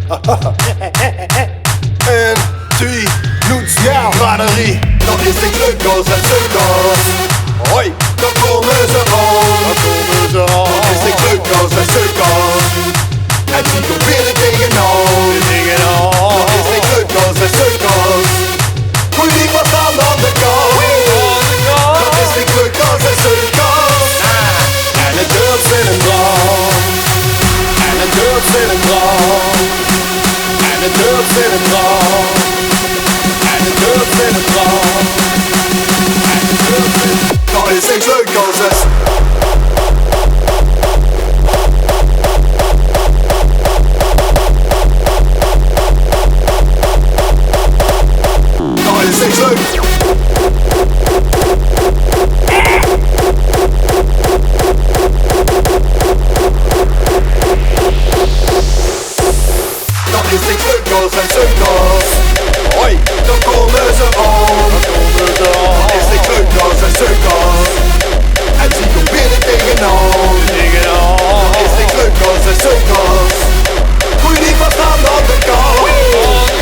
En twee, noets, ja, braderie. Dat is de kleukels en sukkels. Hoi, dan komen ze al. Dat is de kleukels en sukkels. En die komt weer de dingen al. Dat is de kleukels en sukkels. Goeie die wat aan de kant. Dat is de kleukels en sukkels. En het durft in een brand. En het durft in een brand. En het durft in een brand. En het durft in een brand. En het durft in een brand. Dat is niks leuk als het. Dat is niks leuk. Dat is niks leuk als en sukkels. Hoi, dan komen ze om. Dat is niks leuk als en sukkels. En zie komt binnen tegenaan. Dat is niks leuk als en sukkels. Goeie die wat aan de kant.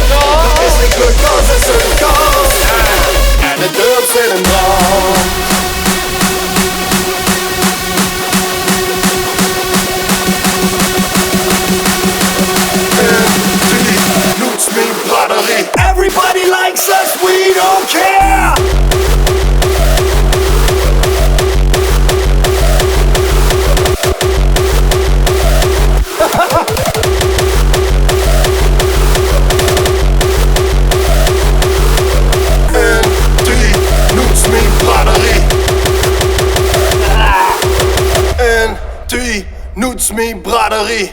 Dat is niks leuk als en sukkels. En het durft in een brand. Everybody likes us, we don't care. En die noemt me braderie. En die noemt me braderie.